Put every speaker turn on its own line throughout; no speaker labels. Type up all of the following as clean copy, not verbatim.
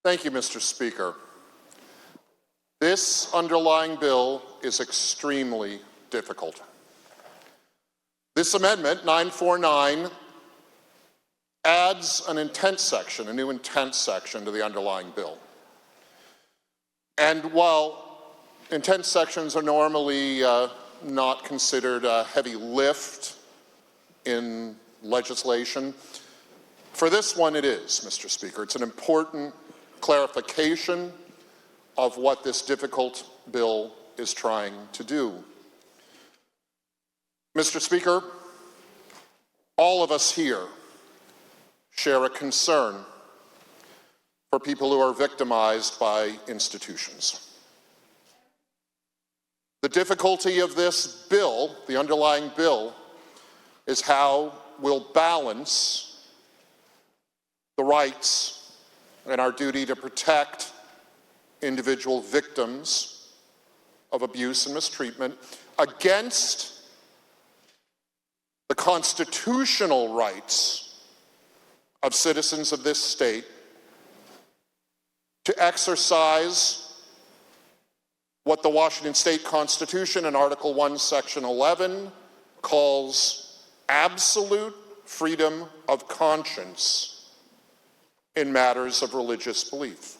Thank you, Mr. Speaker. This underlying bill is extremely difficult. This amendment, 949, adds an intent section, a new intent section to the underlying bill. And while intent sections are normally not considered a heavy lift in legislation, for this one it is, Mr. Speaker. It's an important clarification of what this difficult bill is trying to do. Mr. Speaker, all of us here share a concern for people who are victimized by institutions. The difficulty of this bill, the underlying bill, is how we'll balance the rights and our duty to protect individual victims of abuse and mistreatment against the constitutional rights of citizens of this state to exercise what the Washington State Constitution in Article 1, Section 11 calls absolute freedom of conscience in matters of religious belief.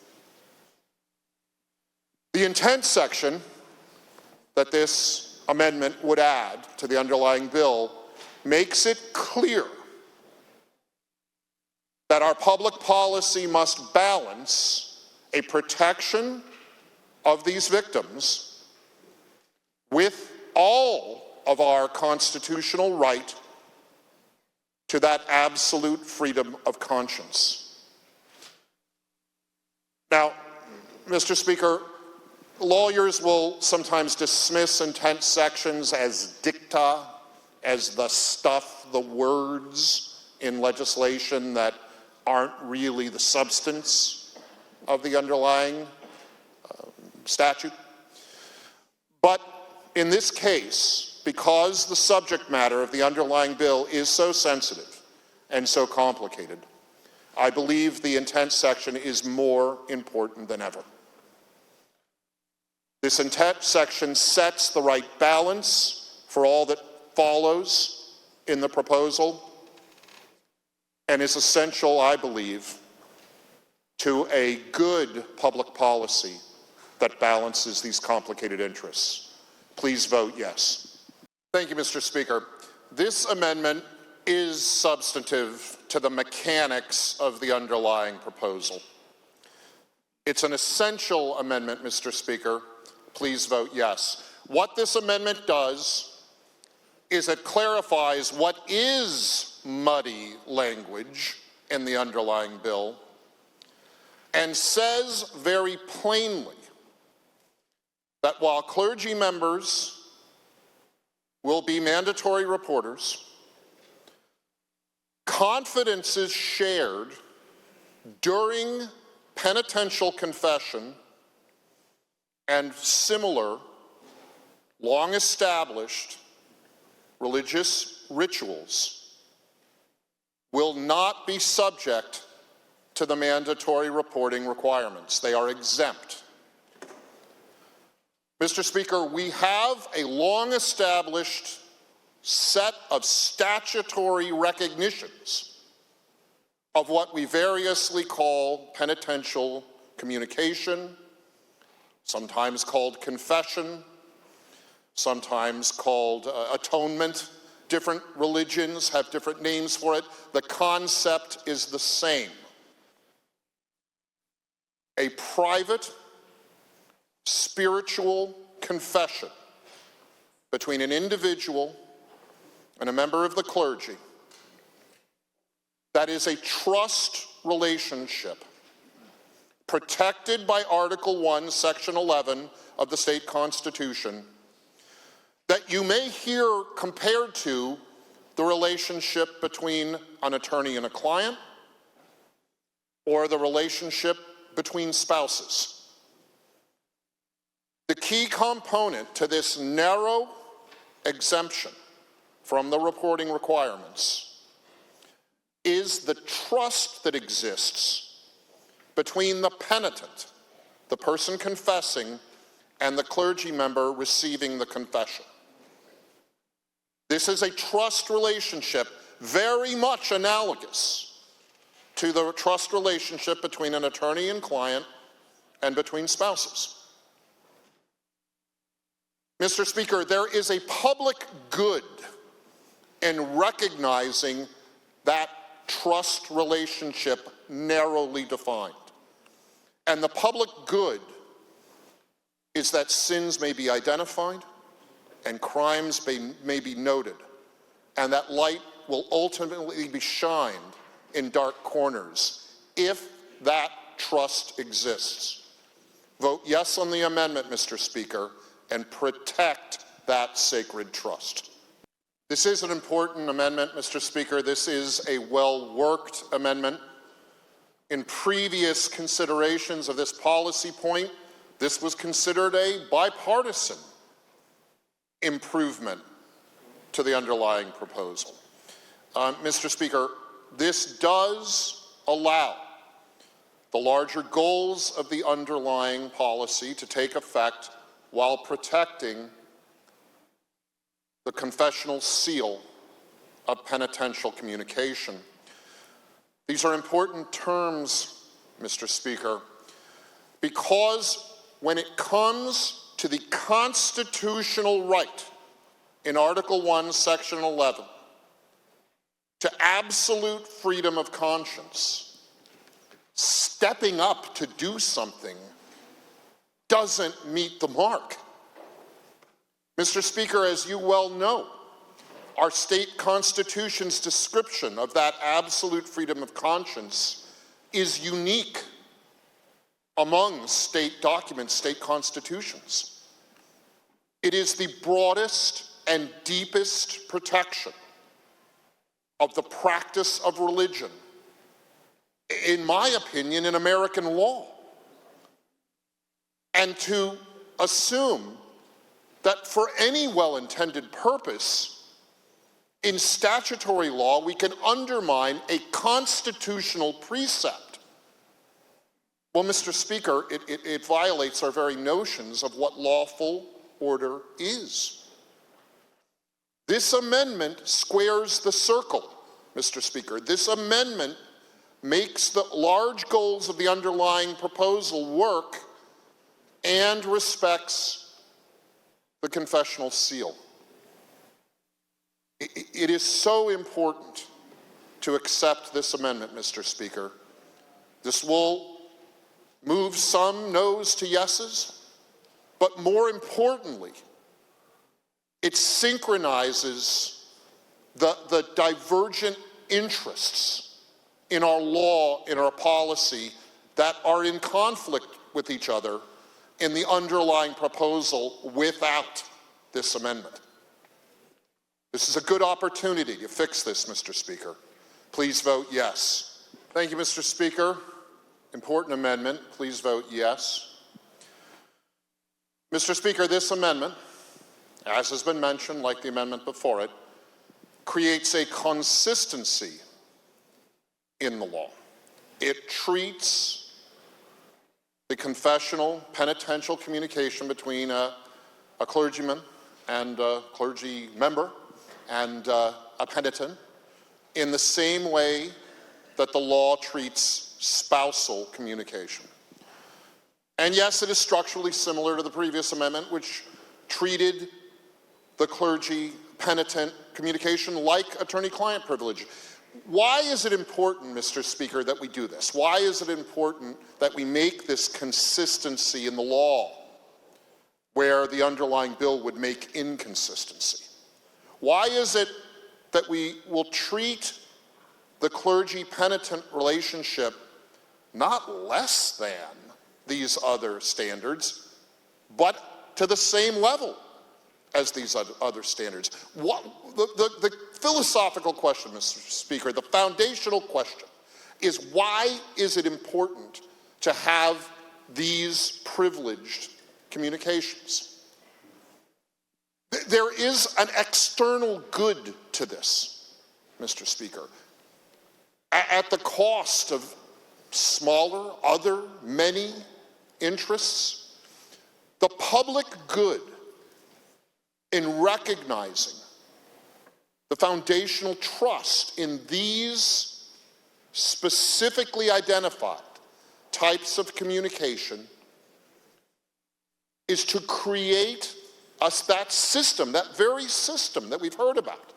The intent section that this amendment would add to the underlying bill makes it clear that our public policy must balance a protection of these victims with all of our constitutional right to that absolute freedom of conscience. Now, Mr. Speaker, lawyers will sometimes dismiss intent sections as dicta, as the stuff, the words in legislation that aren't really the substance of the underlying statute. But in this case, because the subject matter of the underlying bill is so sensitive and so complicated, I believe the intent section is more important than ever. This intent section sets the right balance for all that follows in the proposal and is essential, I believe, to a good public policy that balances these complicated interests. Please vote yes. Thank you, Mr. Speaker. This amendment is substantive to the mechanics of the underlying proposal. It's an essential amendment, Mr. Speaker. Please vote yes. What this amendment does is it clarifies what is muddy language in the underlying bill and says very plainly that while clergy members will be mandatory reporters, confidence is shared during penitential confession and similar long-established religious rituals will not be subject to the mandatory reporting requirements. They are exempt. Mr. Speaker, we have a long-established set of statutory recognitions of what we variously call penitential communication, sometimes called confession, sometimes called atonement. Different religions have different names for it. The concept is the same. A private, spiritual confession between an individual and a member of the clergy that is a trust relationship protected by Article 1, Section 11 of the state constitution that you may hear compared to the relationship between an attorney and a client or the relationship between spouses. The key component to this narrow exemption from the reporting requirements is the trust that exists between the penitent, the person confessing, and the clergy member receiving the confession. This is a trust relationship very much analogous to the trust relationship between an attorney and client and between spouses. Mr. Speaker, there is a public good in recognizing that trust relationship narrowly defined. And the public good is that sins may be identified and crimes may be noted, and that light will ultimately be shined in dark corners if that trust exists. Vote yes on the amendment, Mr. Speaker, and protect that sacred trust. This is an important amendment, Mr. Speaker. This is a well-worked amendment. In previous considerations of this policy point, this was considered a bipartisan improvement to the underlying proposal. Mr. Speaker, this does allow the larger goals of the underlying policy to take effect while protecting the confessional seal of penitential communication. These are important terms, Mr. Speaker, because when it comes to the constitutional right in Article 1, Section 11, to absolute freedom of conscience, stepping up to do something doesn't meet the mark. Mr. Speaker, as you well know, our state constitution's description of that absolute freedom of conscience is unique among state documents, state constitutions. It is the broadest and deepest protection of the practice of religion, in my opinion, in American law. And to assume that for any well-intended purpose, in statutory law, we can undermine a constitutional precept. Well, Mr. Speaker, it violates our very notions of what lawful order is. This amendment squares the circle, Mr. Speaker. This amendment makes the large goals of the underlying proposal work and respects the confessional seal. It is so important to accept this amendment, Mr. Speaker. This will move some noes to yeses, but more importantly, it synchronizes the divergent interests in our law, in our policy, that are in conflict with each other in the underlying proposal without this amendment. This is a good opportunity to fix this, Mr. Speaker. Please vote yes. Thank you, Mr. Speaker. Important amendment. Please vote yes. Mr. Speaker, this amendment, as has been mentioned, like the amendment before it, creates a consistency in the law. It treats the confessional, penitential communication between a clergyman and a clergy member and a penitent in the same way that the law treats spousal communication. And yes, it is structurally similar to the previous amendment, which treated the clergy penitent communication like attorney-client privilege. Why is it important, Mr. Speaker, that we do this? Why is it important that we make this consistency in the law where the underlying bill would make inconsistency? Why is it that we will treat the clergy-penitent relationship not less than these other standards, but to the same level as these other standards? The philosophical question, Mr. Speaker, the foundational question is, why is it important to have these privileged communications? There is an external good to this, Mr. Speaker, at the cost of smaller, other, many interests, the public good in recognizing the foundational trust in these specifically identified types of communication is to create us that system, that very system that we've heard about,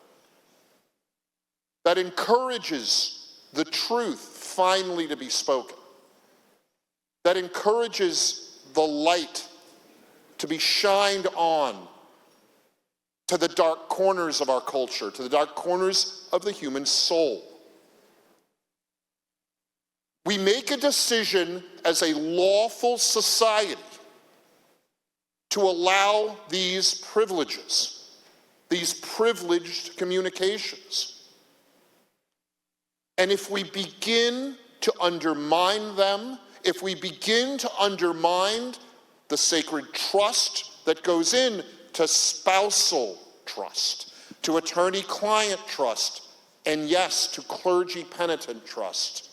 that encourages the truth finally to be spoken, that encourages the light to be shined on to the dark corners of our culture, to the dark corners of the human soul. We make a decision as a lawful society to allow these privileges, these privileged communications. And if we begin to undermine them, if we begin to undermine the sacred trust that goes in to spousal trust, to attorney-client trust, and yes, to clergy-penitent trust,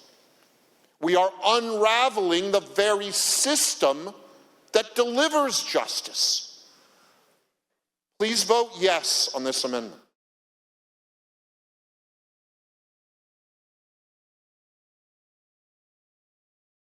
we are unraveling the very system that delivers justice. Please vote yes on this amendment.